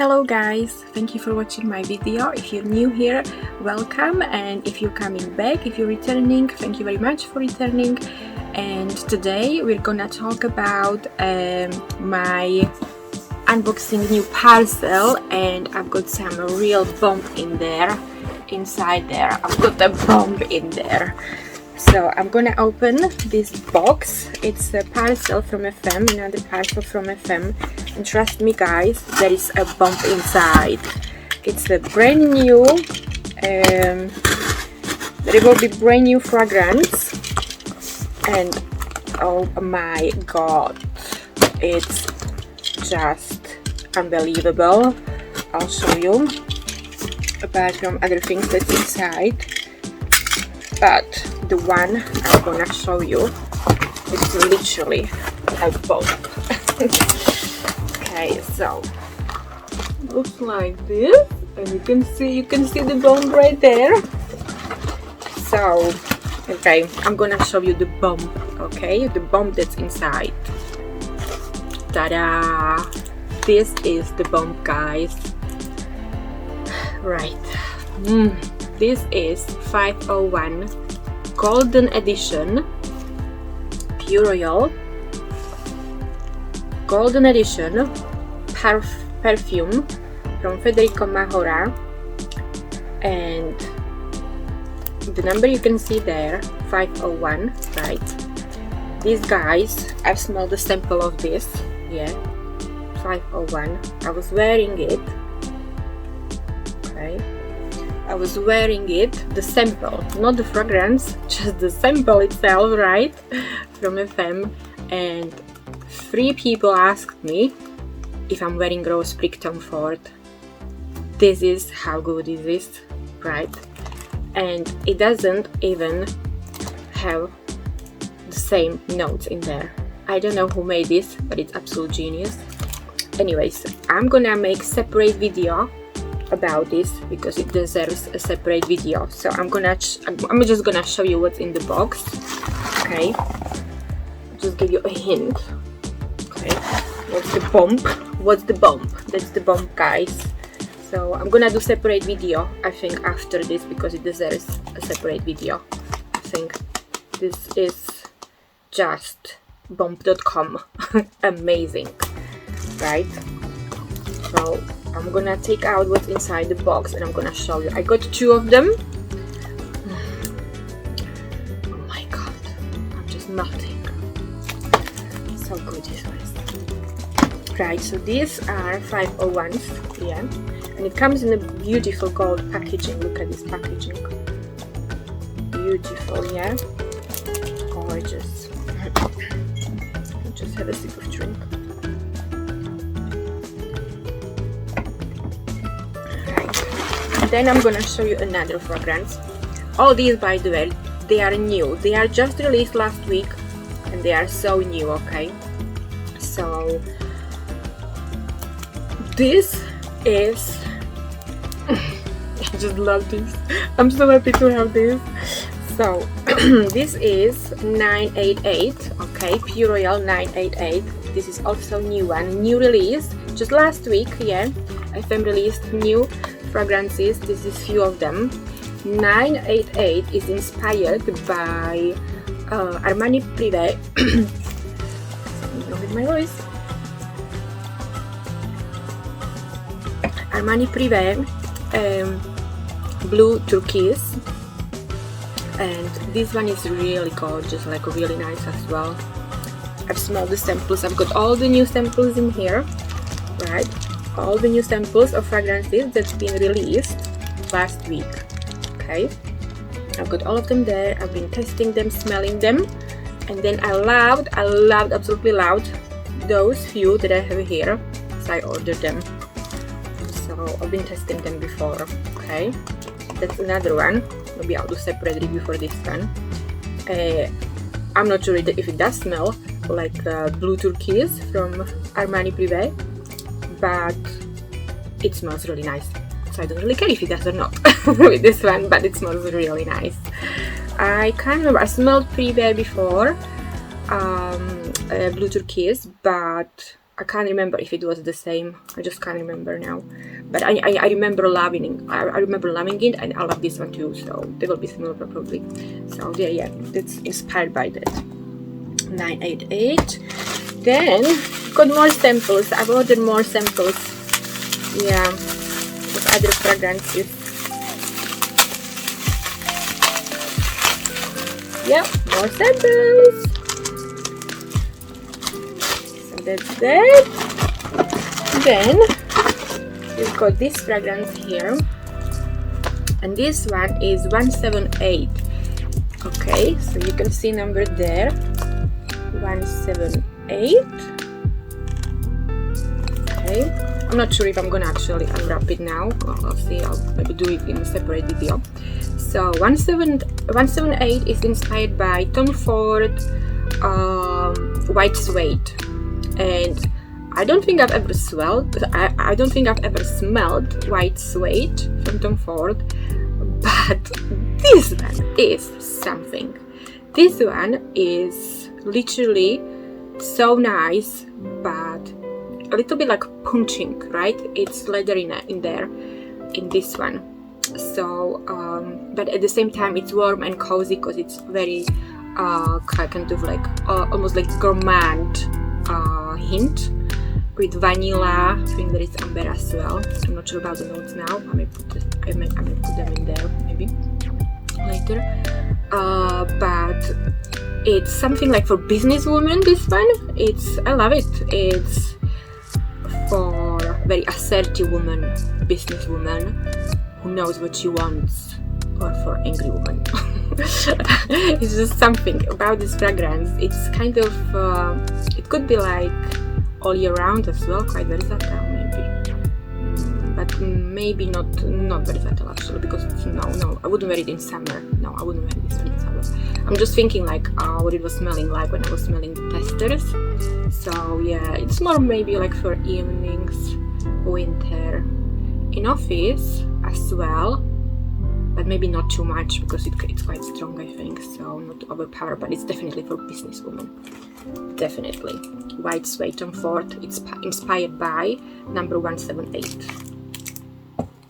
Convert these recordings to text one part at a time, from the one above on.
Hello guys, thank you for watching my video. If you're new here, welcome, and if you're coming back, if you're returning, thank you very much for returning. And today we're gonna talk about my unboxing new parcel, and I've got some real bomb in there. Inside there I've got a bomb in there. So I'm gonna open this box. It's a parcel from FM, another parcel from FM, and trust me guys, there is a bomb inside. It's a brand new, there will be brand new fragrance, and oh my god, it's just unbelievable. I'll show you, apart from other things that's inside, but the one I'm gonna show you is literally a bomb. Okay, so looks like this, and you can see the bomb right there. So okay, I'm gonna show you the bomb. Okay, the bomb that's inside. Ta-da! This is the bomb, guys. Right. This is 501 Golden Edition Pure Royal Golden Edition perfume from Federico Mahora, and the number you can see there, 501, right? These guys, I've smelled the sample of this, yeah, 501. I was wearing it, okay, I was wearing it, the sample, not the fragrance, just the sample itself, right, from FM, and 3 people asked me if I'm wearing Rose Prick Tom Ford. This is how good it is, right? And it doesn't even have the same notes in there. I don't know who made this, but it's absolute genius. Anyways, I'm gonna make separate video about this because it deserves a separate video. So I'm just gonna show you what's in the box. Okay, just give you a hint. Okay, what's the bomb? What's the bomb? That's the bomb, guys. So I'm gonna do separate video, I think, after this because it deserves a separate video. I think this is just bomb.com. Amazing, right? So I'm gonna take out what's inside the box and I'm gonna show you. I got 2 of them. Oh my god, I'm just melting. So good, this one. Right, so these are 501s, yeah, and it comes in a beautiful gold packaging. Look at this packaging. Beautiful, yeah, gorgeous. Just have a sip of drink. Then I'm gonna show you another fragrance. All these, by the way, they are new. They are just released last week and they are so new, okay? So this is I just love this. I'm so happy to have this. So this is 988, okay, Pure Royal 988. This is also new one, new release, just last week, yeah. FM released new fragrances. This is few of them. 988 is inspired by Armani PRIVE. With my voice. Armani PRIVE blue turquoise, and this one is really gorgeous, like really nice as well. I've smelled the samples. I've got all the new samples in here, right? All the new samples of fragrances that's been released last week. Okay, I've got all of them there. I've been testing them, smelling them, and then I loved, absolutely loved those few that I have here, so I ordered them. So I've been testing them before. Okay, that's another one. Maybe I'll do separate review for this one. I'm not sure if it does smell like blue turquoise from Armani PRIVE, but it smells really nice. So I don't really care if it does or not with this one, but it smells really nice. I can't remember, I smelled PRIVE before, blue turquoise, but I can't remember if it was the same. I just can't remember now. But I remember loving it. I remember loving it, and I love this one too. So they will be similar probably. So yeah, that's inspired by that. 988. Then got more samples. I've ordered more samples. Yeah, with other fragrances. Yeah, more samples. That's that. Then we've got this fragrance here, and this one is 178. Okay, so you can see number there, 178. Okay, I'm not sure if I'm gonna actually unwrap it now. I'll see. I'll maybe do it in a separate video. So 178 is inspired by Tom Ford White Suede. And I don't think I've ever smelled. I don't think I've ever smelled White Suede from Tom Ford, but this one is something. This one is literally so nice, but a little bit like punching, right? It's leather in there, in this one. So, but at the same time, it's warm and cozy because it's very kind of like almost like gourmand. Hint with vanilla. I think there is amber as well. I'm not sure about the notes now. I may put them in there maybe later. But it's something like for businesswomen. This one, I love it. It's for very assertive woman, businesswoman who knows what she wants, or for angry woman. It's just something about this fragrance. It's kind of it could be like all year round as well, quite versatile maybe, but maybe not versatile actually, because no, I wouldn't wear it in summer. No, I wouldn't wear this one in summer. I'm just thinking like what it was smelling like when I was smelling testers. So yeah, it's more maybe like for evenings, winter, in office as well, but maybe not too much because it's quite strong, I think, so not to overpower, but it's definitely for businesswomen. Definitely. White Suede Tom Ford. It's inspired by number 178.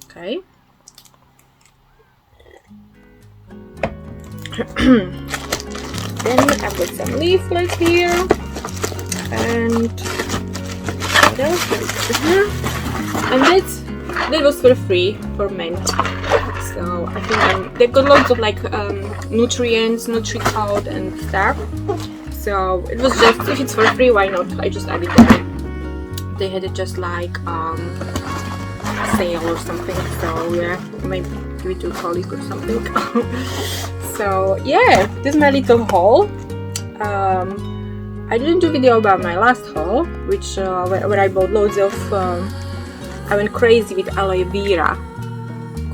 Okay. Then I've got some leaflets here, and what else? And that was for free for men. So I think they've got loads of like nutrients, Nutri-Code and stuff. So it was just, if it's for free, why not? I just added that. They had it just like sale or something. So yeah, maybe give it to a colleague or something. So yeah, this is my little haul. I didn't do a video about my last haul, which where I bought loads of. I went crazy with aloe vera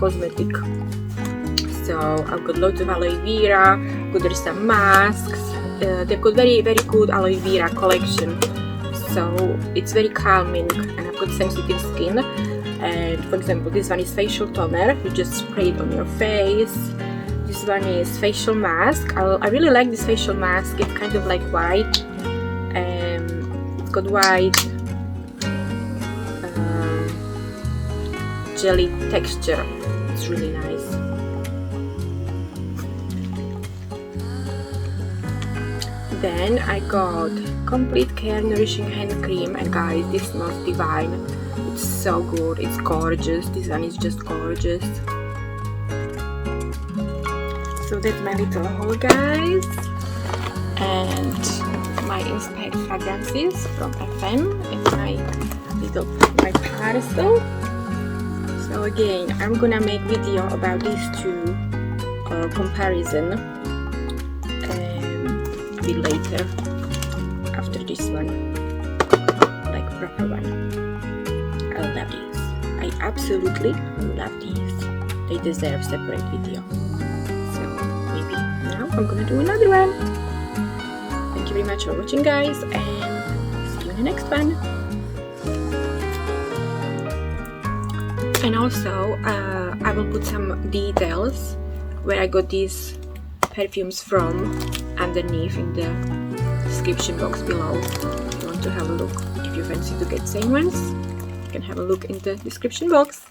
cosmetic. So I've got loads of aloe vera. There's some masks. They've got very good aloe vera collection. So it's very calming, and I've got sensitive skin. And for example, this one is facial toner. You just spray it on your face. This one is facial mask. I really like this facial mask. It's kind of like white. It's got white jelly texture. It's really nice. Then I got Complete Care Nourishing Hand Cream, and guys, this smells divine. It's so good. It's gorgeous. This one is just gorgeous. So that's my little haul, guys, and my inspired fragrances from FM in my parcel. So again, I'm gonna make video about these two comparison a bit later after this one, like proper one. I love these. I absolutely love these. They deserve separate video. So maybe now I'm gonna do another one. Thank you very much for watching, guys, and see you in the next one. And also, I will put some details where I got these perfumes from underneath in the description box below if you want want to have a look. If you fancy to get same ones, you can have a look in the description box.